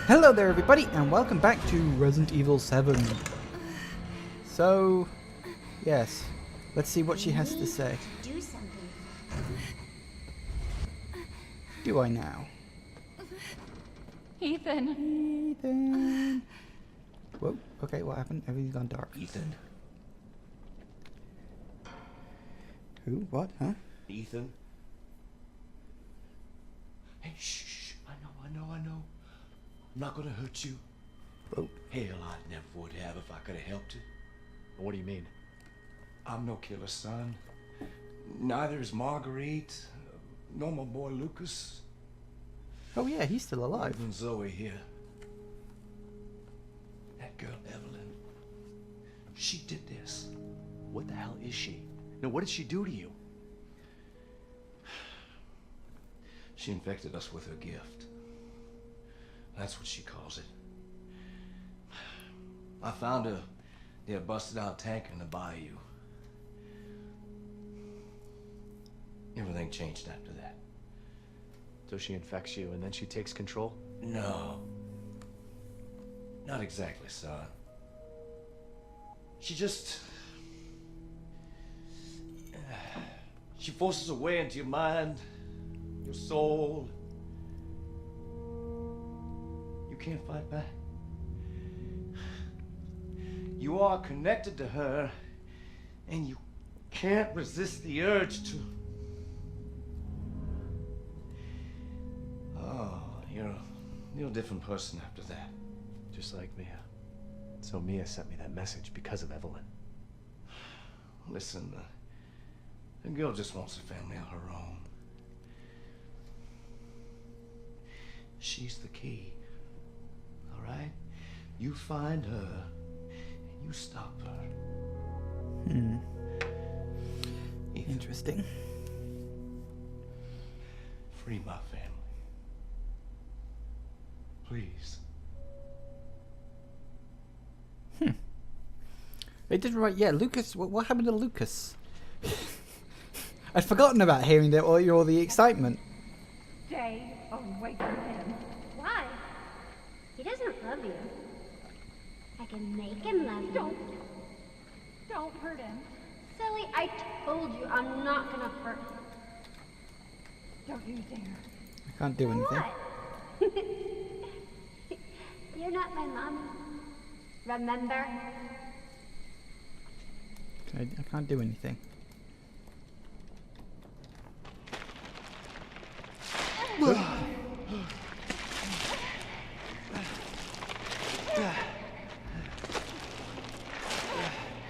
Hello there everybody and welcome back to Resident Evil 7. So, yes, let's see what she has to say. Do something. Do I now? Ethan. Ethan. Whoa, okay, what happened? Everything's gone dark. Ethan. Who? What? Huh? Ethan. Hey, shh. I know. I'm not gonna hurt you. Whoa. Hell, I never would have if I could have helped it. What do you mean? I'm no killer, son. Neither is Marguerite, nor my boy Lucas. Oh yeah, he's still alive. Even Zoe here. That girl, Evelyn. She did this. What the hell is she? No, what did she do to you? She infected us with her gift. That's what she calls it. I found her near a busted out tank in the bayou. Everything changed after that. So she infects you and then she takes control? No. Not exactly, son. She just... She forces her way into your mind, your soul. You can't fight back. You are connected to her, and you can't resist the urge to... Oh, you're a different person after that. Just like Mia. So Mia sent me that message because of Evelyn. Listen, the girl just wants a family of her own. She's the key. All right? You find her, and you stop her. Ethan. Interesting. Free my family. Please. They did right, yeah, Lucas, what happened to Lucas? I'd forgotten about hearing all the excitement. Stay away from him. Why? He doesn't love you. I can make him love you. Don't hurt him. Silly, I told you I'm not gonna hurt him. Don't you dare. I can't do anything. What? You're not my mom. Remember? I can't do anything.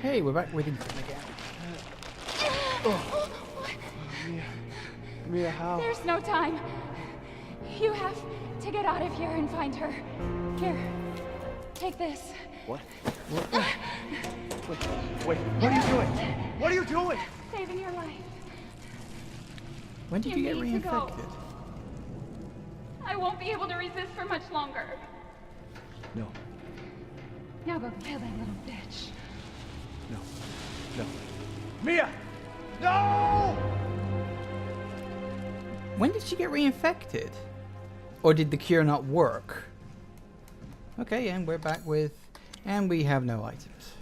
Hey, we're back with Ethan again. Mia, how? There's no time. You have to get out of here and find her. Here, take this. What? Wait, what are you doing? What are you doing? Saving your life. When did you get need to go. reinfected? I won't be able to resist for much longer. No, Now go kill that little bitch. no. Mia! No! When did she get reinfected? Or did the cure not work? Okay, and we're back with... And we have no items.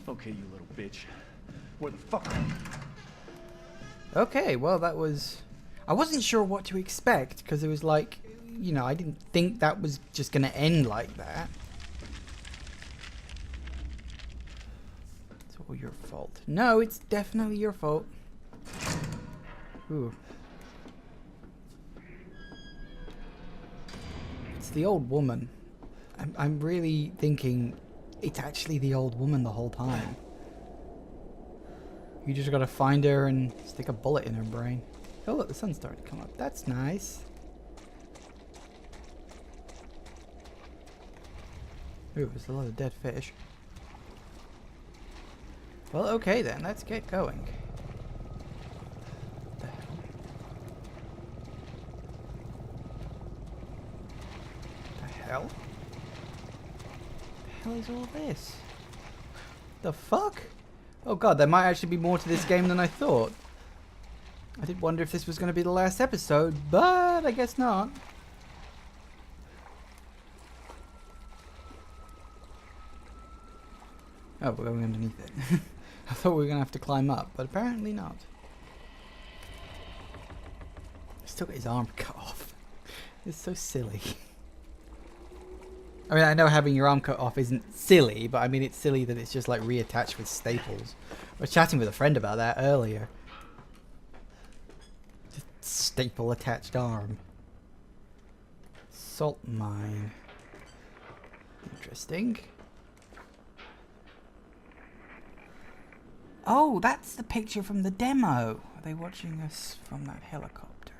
Okay, you little bitch. Where the fuck are you? Okay, well that was... I wasn't sure what to expect, because it was like... You know, I didn't think that was just going to end like that. It's all your fault. No, it's definitely your fault. Ooh. It's the old woman. I'm really thinking it's actually the old woman the whole time. You just gotta find her and stick a bullet in her brain. Oh look, the sun's starting to come up. That's nice. Ooh, there's a lot of dead fish. Well, okay then, let's get going. What the hell? The hell? The hell is all this? The fuck? Oh god, there might actually be more to this game than I thought. I did wonder if this was going to be the last episode, but I guess not. Oh, we're going underneath it. I thought we were going to have to climb up, but apparently not. Still got his arm cut off. It's so silly. I mean, I know having your arm cut off isn't silly, but I mean, it's silly that it's just like reattached with staples. I was chatting with a friend about that earlier. Just staple attached arm. Salt mine. Interesting. Oh, that's the picture from the demo. Are they watching us from that helicopter?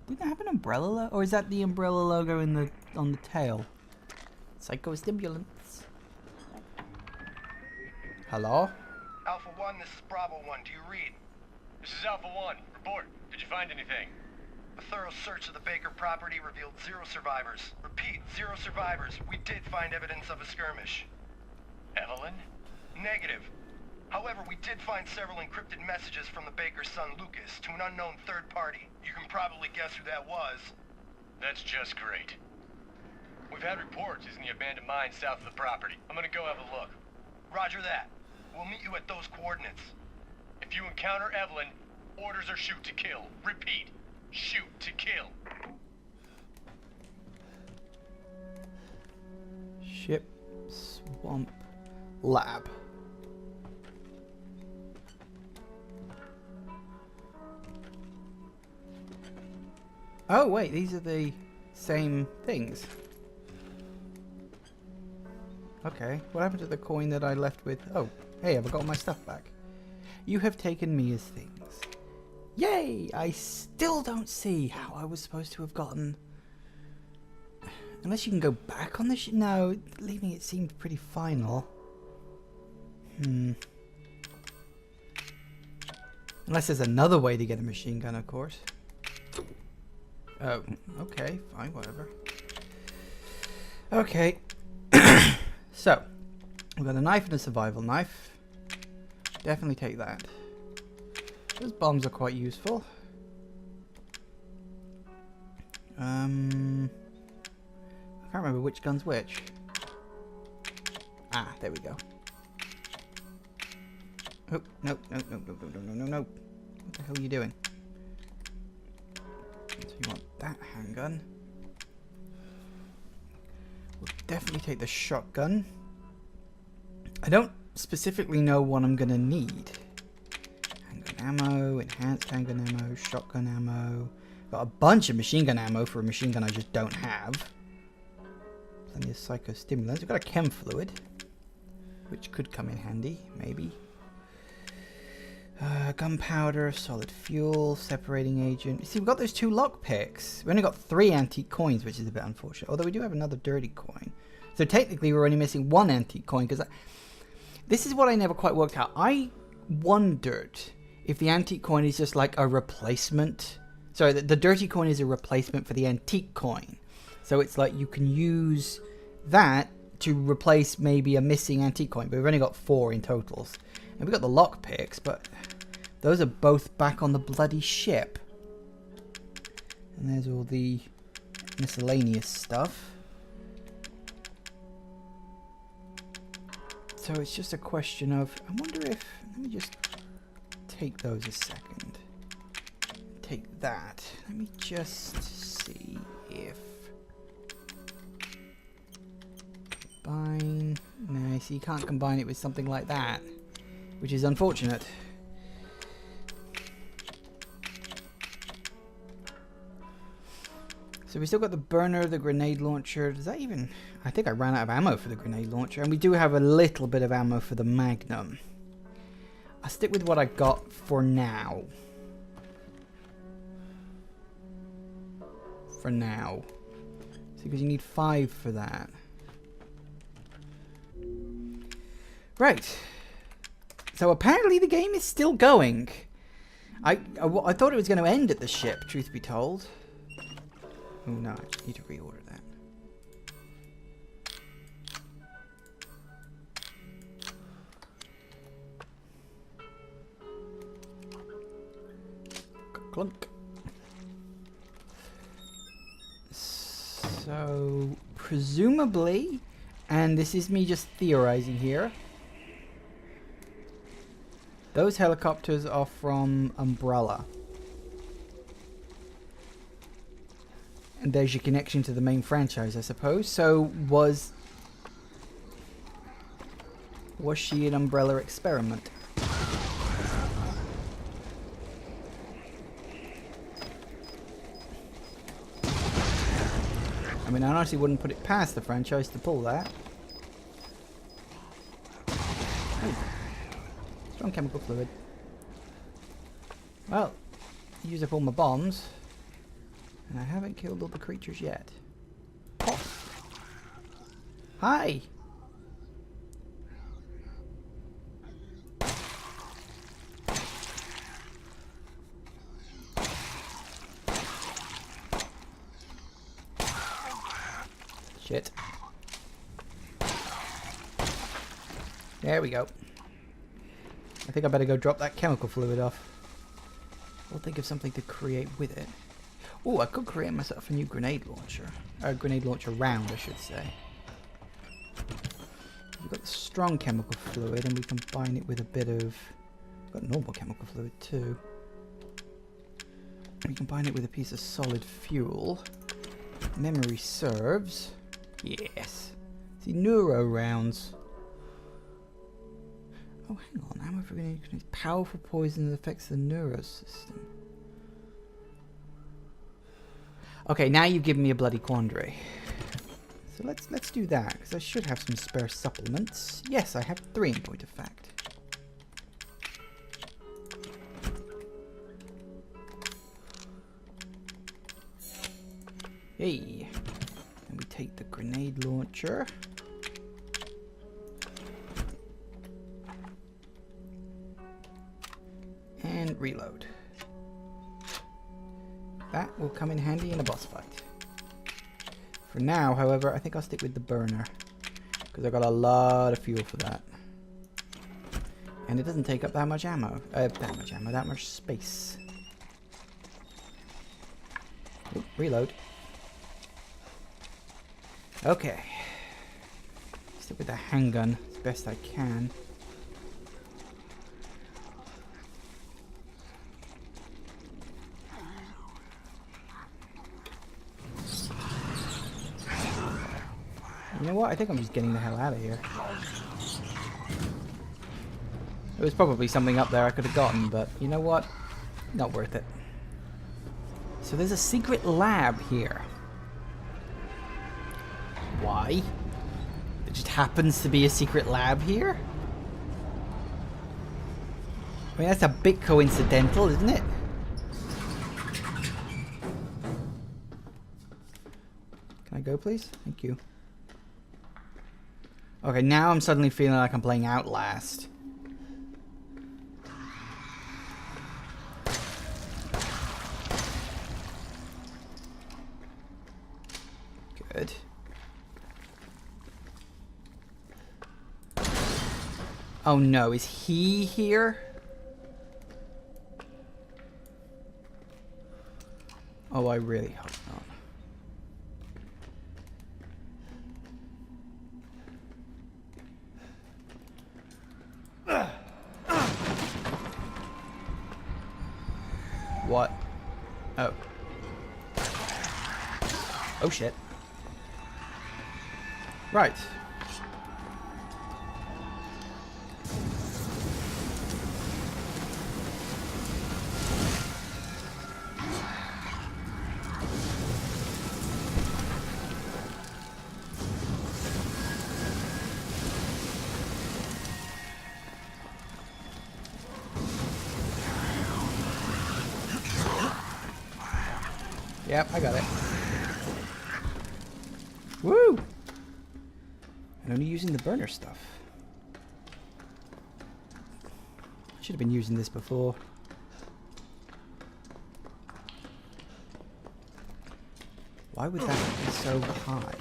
Didn't it have an umbrella logo? Or is that the umbrella logo in the on the tail? Psychostimulants. Hello? Alpha 1, this is Bravo 1. Do you read? This is Alpha 1. Report. Did you find anything? A thorough search of the Baker property revealed 0 survivors. Repeat, 0 survivors. We did find evidence of a skirmish. Evelyn? Negative. However, we did find several encrypted messages from the Baker's son Lucas to an unknown third party. You can probably guess who that was. That's just great. We've had reports he's in the abandoned mine south of the property. I'm gonna go have a look. Roger that. We'll meet you at those coordinates. If you encounter Evelyn, orders are shoot to kill. Repeat, shoot to kill. Ship, swamp, lab. Oh wait, these are the same things. Okay, what happened to the coin that I left with? Oh, hey, I've got all my stuff back. You have taken me as things. Yay! I still don't see how I was supposed to have gotten... Unless you can go back on the ship? No, leaving it seemed pretty final. Unless there's another way to get a machine gun, of course. Oh, okay, fine, whatever. Okay. So, we've got a knife and a survival knife. Definitely take that. Those bombs are quite useful. I can't remember which gun's which. Ah, there we go. Oh, no, no, no, no, no, no, no, no, no. What the hell are you doing? So you want that handgun. We'll definitely take the shotgun. I don't specifically know what I'm gonna need. Handgun ammo, enhanced handgun ammo, shotgun ammo. Got a bunch of machine gun ammo for a machine gun I just don't have. Plenty of psychostimulants. We've got a chem fluid, which could come in handy, maybe. Gunpowder, solid fuel, separating agent. You see, we've got those 2 lockpicks. We only got 3 antique coins, which is a bit unfortunate. Although we do have another dirty coin. So technically we're only missing 1 antique coin, because this is what I never quite worked out. I wondered if the antique coin is just like a replacement. Sorry, the dirty coin is a replacement for the antique coin. So it's like you can use that to replace maybe a missing antique coin. But we've only got 4 in totals. And we've got the lockpicks, but those are both back on the bloody ship. And there's all the miscellaneous stuff. So it's just a question of, I wonder if, let me just take those a second. Take that. Let me just see if... Combine. No, see, you can't combine it with something like that, which is unfortunate. So we still got the burner, the grenade launcher. Does that even... I think I ran out of ammo for the grenade launcher. And we do have a little bit of ammo for the Magnum. I'll stick with what I got for now. For now. See, because you need 5 for that. Right. So apparently the game is still going. I thought it was going to end at the ship, truth be told. Oh no, I just need to reorder that. Clunk. So, presumably, and this is me just theorizing here, Those helicopters are from Umbrella. And there's your connection to the main franchise, I suppose. So was she an Umbrella experiment? I mean, I honestly wouldn't put it past the franchise to pull that. Ooh. Strong chemical fluid. Well, use up all my bombs. And I haven't killed all the creatures yet. Oh. Hi! Shit. There we go. I think I better go drop that chemical fluid off. We'll think of something to create with it. Oh, I could create myself a new grenade launcher. A grenade launcher round, I should say. We've got the strong chemical fluid and we combine it with a bit of... We've got normal chemical fluid too. We combine it with a piece of solid fuel. Memory serves. Yes. See, neuro rounds. Oh, hang on. How am I going to use powerful poison that affects the neuro system? Okay, now you've given me a bloody quandary. So let's do that, because I should have some spare supplements. Yes, I have 3 in point of fact. Hey. And we take the grenade launcher. And reload. That will come in handy in a boss fight. For now, however, I think I'll stick with the burner. Because I've got a lot of fuel for that. And it doesn't take up that much ammo. That much space. Oop, reload. Okay. Stick with the handgun as best I can. You know what? I think I'm just getting the hell out of here. There was probably something up there I could have gotten, but you know what? Not worth it. So there's a secret lab here. Why? There just happens to be a secret lab here? I mean, that's a bit coincidental, isn't it? Can I go, please? Thank you. Okay, now I'm suddenly feeling like I'm playing Outlast. Good. Oh no, is he here? Oh, I really hope not. What? Oh. Oh shit. Right. Yep, I got it. Woo! I'm only using the burner stuff. I should have been using this before. Why would that be so high?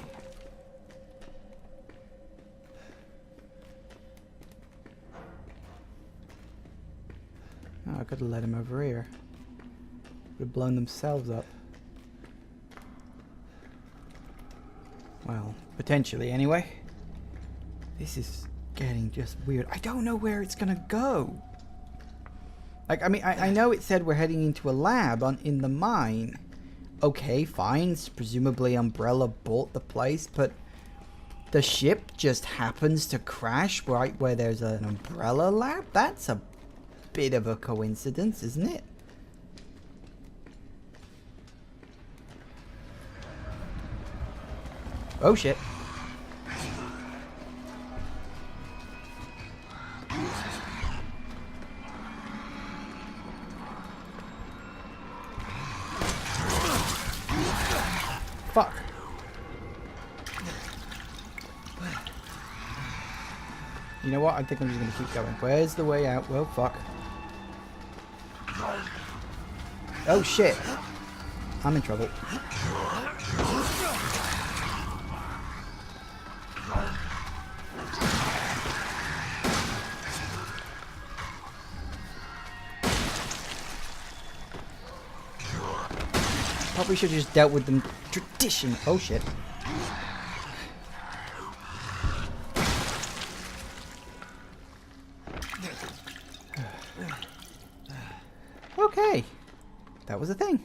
Oh, I could have let him over here. Would have blown themselves up. Well, potentially anyway. This is getting just weird. I don't know where it's gonna go. Like, I mean, I know it said we're heading into a lab in the mine. Okay, fine. Presumably Umbrella bought the place, but the ship just happens to crash right where there's an Umbrella lab? That's a bit of a coincidence, isn't it? Oh shit. Fuck. You know what? I think I'm just going to keep going. Where's the way out? Well, fuck. Oh shit. I'm in trouble. Probably should have just dealt with them tradition. Oh shit. Okay. That was a thing.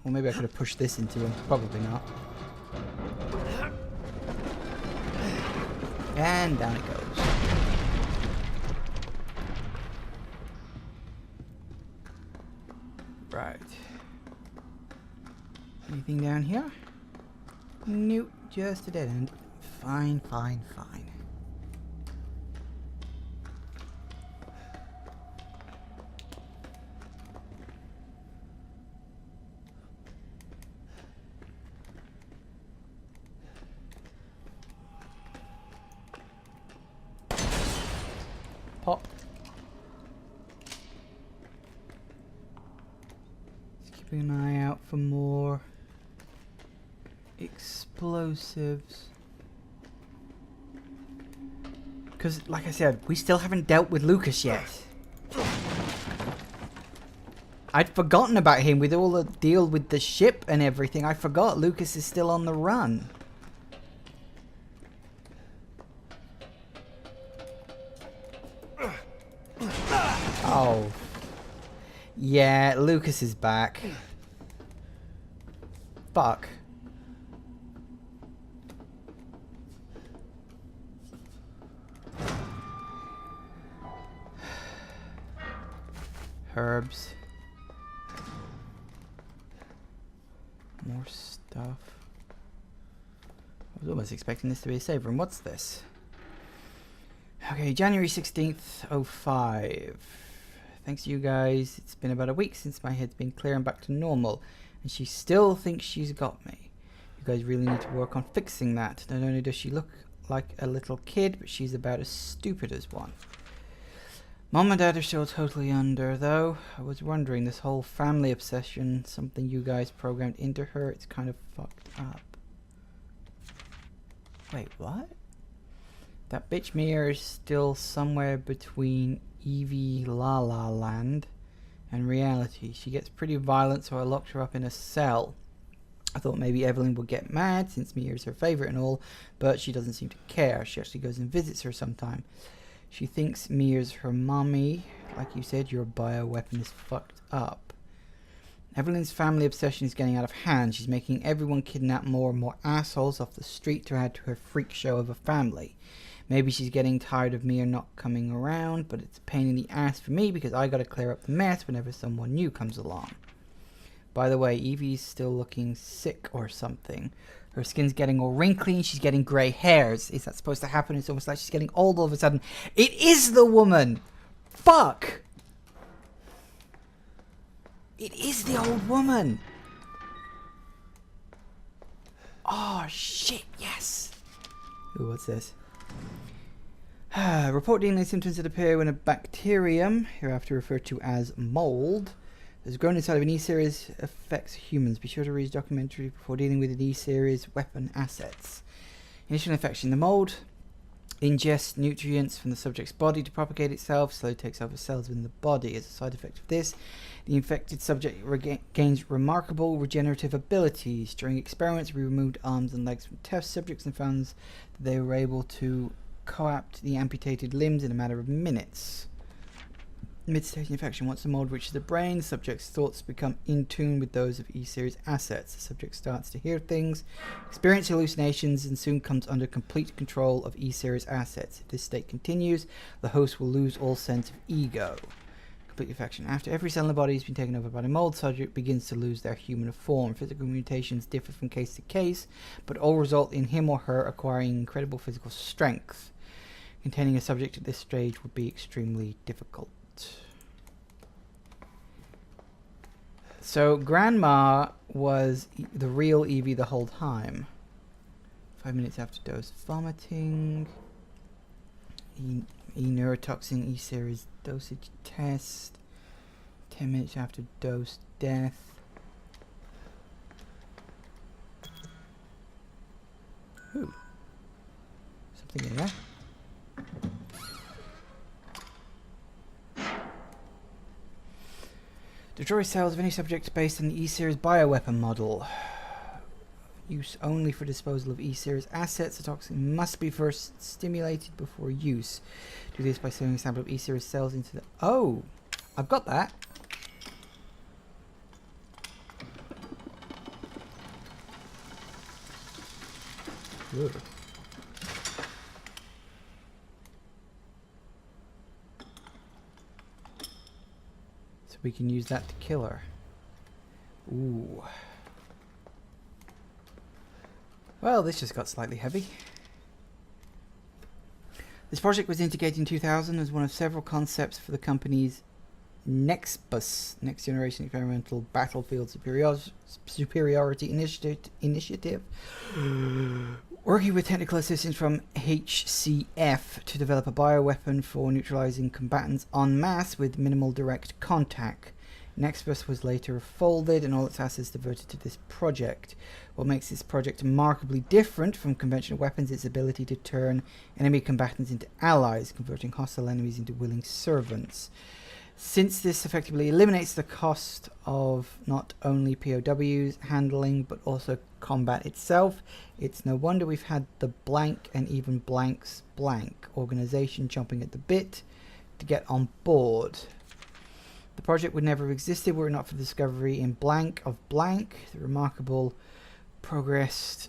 Or maybe I could have pushed this into him. Probably not. And down it goes. Right. Anything down here? Nope, just a dead end. Fine, fine, fine. Pop. Keeping an eye out for more explosives. Because, like I said, we still haven't dealt with Lucas yet. I'd forgotten about him with all the deal with the ship and everything. I forgot Lucas is still on the run. Oh. Yeah, Lucas is back. Fuck. Herbs. More stuff. I was almost expecting this to be a save room. What's this? Okay, January 16th, 05. Thanks to you guys, it's been about a week since my head's been clear and back to normal, and she still thinks she's got me. You guys really need to work on fixing that. Not only does she look like a little kid, but she's about as stupid as one. Mom and Dad are still totally under, though. I was wondering, this whole family obsession, something you guys programmed into her, it's kind of fucked up. Wait, what? That bitch Mia is still somewhere between Evie La La Land and reality. She gets pretty violent, so I locked her up in a cell. I thought maybe Evelyn would get mad since Mia is her favorite and all, but she doesn't seem to care. She actually goes and visits her sometime. She thinks Mia's her mommy. Like you said, your bioweapon is fucked up. Evelyn's family obsession is getting out of hand. She's making everyone kidnap more and more assholes off the street to add to her freak show of a family. Maybe she's getting tired of Mia not coming around, but it's a pain in the ass for me because I gotta clear up the mess whenever someone new comes along. By the way, Evie's still looking sick or something. Her skin's getting all wrinkly and she's getting grey hairs. Is that supposed to happen? It's almost like she's getting old all of a sudden. It is the woman! Fuck! It is the old woman! Oh, shit, yes! Ooh, what's this? Report DNA symptoms that appear when a bacterium, hereafter referred to as mold, has grown inside of an E-series affects humans. Be sure to read his documentary before dealing with an E-series weapon assets. Initial infection. The mold ingests nutrients from the subject's body to propagate itself, slowly takes over cells within the body. As a side effect of this, the infected subject gains remarkable regenerative abilities. During experiments, we removed arms and legs from test subjects and found that they were able to co-opt the amputated limbs in a matter of minutes. Mid-stage infection. Once the mold reaches the brain, the subject's thoughts become in tune with those of E-series assets. The subject starts to hear things, experience hallucinations, and soon comes under complete control of E-series assets. If this state continues, the host will lose all sense of ego. Complete infection. After every cell in the body has been taken over by the mold, subject begins to lose their human form. Physical mutations differ from case to case, but all result in him or her acquiring incredible physical strength. Containing a subject at this stage would be extremely difficult. So Grandma was the real Evie the whole time. 5 minutes after dose, vomiting. E-neurotoxin E-series dosage test. 10 minutes after dose, death. Ooh. Something in there. Destroy cells of any subject based on the E-series bioweapon model. Use only for disposal of E-series assets. The toxin must be first stimulated before use. Do this by sending a sample of E-series cells into the... Oh! I've got that. Ugh. We can use that to kill her. Ooh. Well, this just got slightly heavy. This project was indicated in 2000 as one of several concepts for the company's NEXBUS, Next Generation Experimental Battlefield Superiority Initiative. Working with technical assistance from HCF to develop a bioweapon for neutralizing combatants en masse with minimal direct contact. NEXBUS was later folded and all its assets diverted to this project. What makes this project remarkably different from conventional weapons is its ability to turn enemy combatants into allies, converting hostile enemies into willing servants. Since this effectively eliminates the cost of not only POWs handling but also combat itself, it's no wonder we've had the blank and even blank's blank organization chomping at the bit to get on board. The project would never have existed were it not for the discovery in blank of blank, the remarkable progressed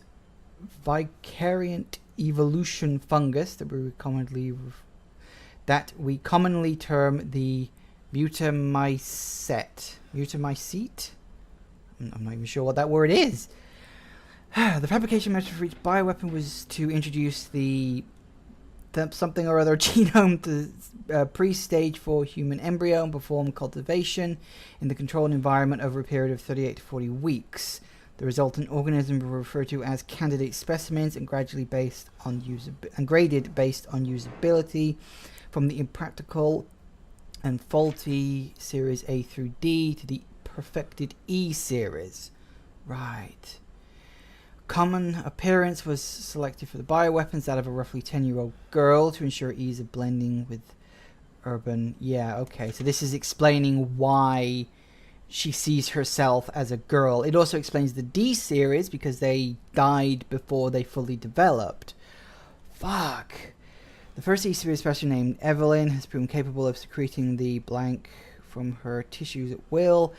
vicariant evolution fungus that we commonly term the Mutamycete. Mutamycete? I'm not even sure what that word is. The fabrication method for each bioweapon was to introduce the something or other genome to pre-stage for human embryo and perform cultivation in the controlled environment over a period of 38 to 40 weeks. The resultant organisms were referred to as candidate specimens and graded based on usability, from the impractical and faulty series A through D to the perfected E series. Right. Common appearance was selected for the bioweapons, that of a roughly 10-year-old girl to ensure ease of blending with urban... Yeah, okay. So this is explaining why she sees herself as a girl. It also explains the D series because they died before they fully developed. Fuck. The first E series specimen named Evelyn has proven capable of secreting the blank from her tissues at will.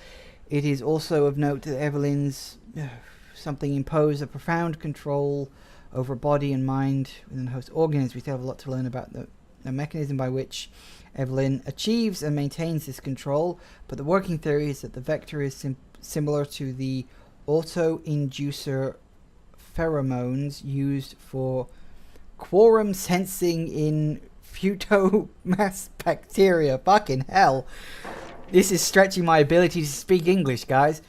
It is also of note that Evelyn's... something imposed a profound control over body and mind within the host organisms. We still have a lot to learn about the mechanism by which Evelyn achieves and maintains this control, but the working theory is that the vector is similar to the auto-inducer pheromones used for quorum sensing in Phytomass bacteria. Fucking hell. This is stretching my ability to speak English, guys.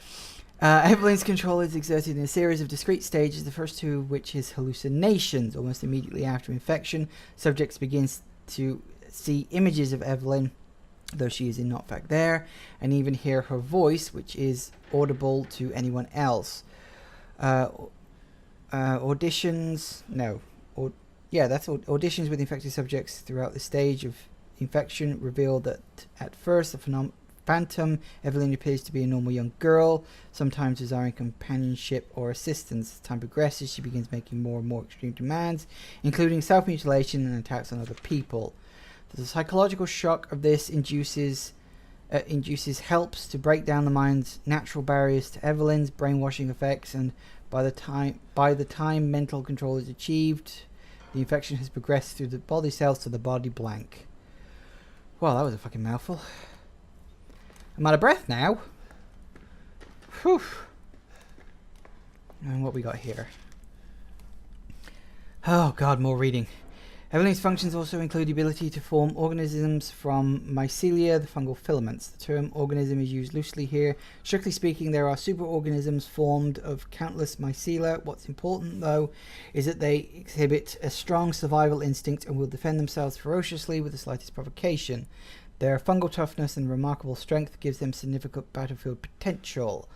Evelyn's control is exerted in a series of discrete stages, the first two of which is hallucinations. Almost immediately after infection, subjects begin to see images of Evelyn, though she is in not fact there, and even hear her voice, which is audible to anyone else. Auditions with infected subjects throughout the stage of infection reveal that at first the phantom, Evelyn appears to be a normal young girl, sometimes desiring companionship or assistance. As time progresses, she begins making more and more extreme demands, including self-mutilation and attacks on other people. The psychological shock of this induces helps to break down the mind's natural barriers to Evelyn's brainwashing effects, and by the time mental control is achieved, the infection has progressed through the body cells to the body blank. Well, that was a fucking mouthful. I'm out of breath now. Whew. And what we got here? Oh god, more reading. Evelyn's functions also include the ability to form organisms from mycelia, the fungal filaments. The term organism is used loosely here. Strictly speaking, there are superorganisms formed of countless mycelia. What's important, though, is that they exhibit a strong survival instinct and will defend themselves ferociously with the slightest provocation. Their fungal toughness and remarkable strength gives them significant battlefield potential.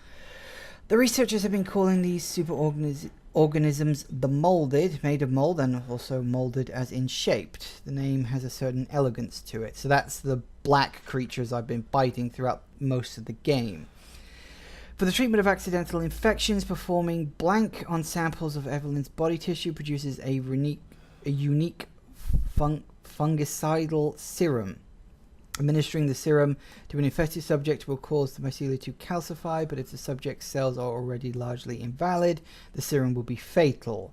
The researchers have been calling these superorganisms the molded, made of mold, and also molded as in shaped. The name has a certain elegance to it. So that's the black creatures I've been fighting throughout most of the game. For the treatment of accidental infections, performing blank on samples of Evelyn's body tissue produces a unique fungicidal serum. Administering the serum to an infected subject will cause the mycelia to calcify, but if the subject's cells are already largely invalid, the serum will be fatal.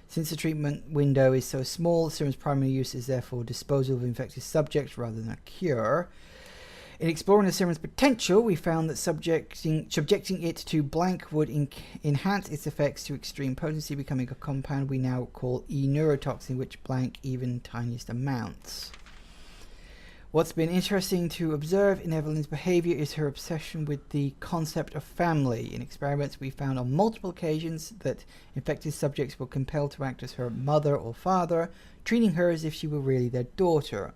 Since the treatment window is so small, the serum's primary use is therefore disposal of infected subjects rather than a cure. In exploring the serum's potential, we found that subjecting it to blank would enhance its effects to extreme potency, becoming a compound we now call E-neurotoxin, which blank even tiniest amounts. What's been interesting to observe in Evelyn's behavior is her obsession with the concept of family. In experiments, we found on multiple occasions that infected subjects were compelled to act as her mother or father, treating her as if she were really their daughter.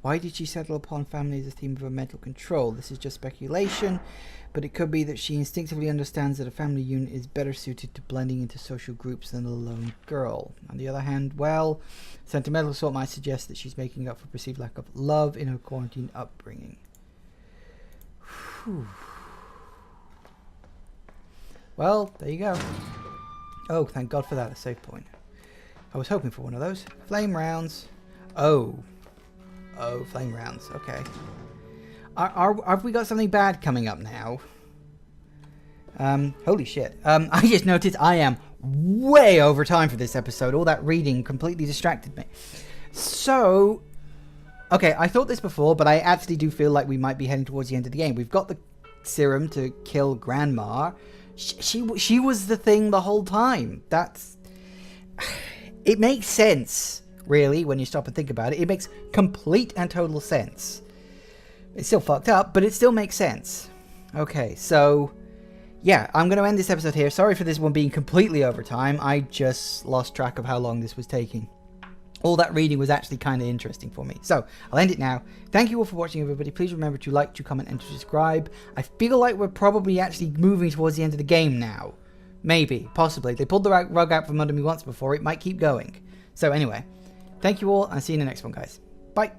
Why did she settle upon family as a theme of her mental control? This is just speculation, but it could be that she instinctively understands that a family unit is better suited to blending into social groups than a lone girl. On the other hand, well, sentimental sort might suggest that she's making up for perceived lack of love in her quarantine upbringing. Whew. Well, there you go. Oh, thank God for that, a save point. I was hoping for one of those. Flame rounds. Oh, flame rounds. Okay. Have we got something bad coming up now? Holy shit. I just noticed I am way over time for this episode. All that reading completely distracted me. So, okay, I thought this before, but I actually do feel like we might be heading towards the end of the game. We've got the serum to kill Grandma. She was the thing the whole time. It makes sense, really, when you stop and think about it. It makes complete and total sense. It's still fucked up, but it still makes sense. Okay, so yeah, I'm going to end this episode here. Sorry for this one being completely over time. I just lost track of how long this was taking. All that reading was actually kind of interesting for me. So, I'll end it now. Thank you all for watching, everybody. Please remember to like, to comment, and to subscribe. I feel like we're probably actually moving towards the end of the game now. Maybe, possibly. They pulled the rug out from under me once before. It might keep going. So anyway, thank you all, and see you in the next one, guys. Bye.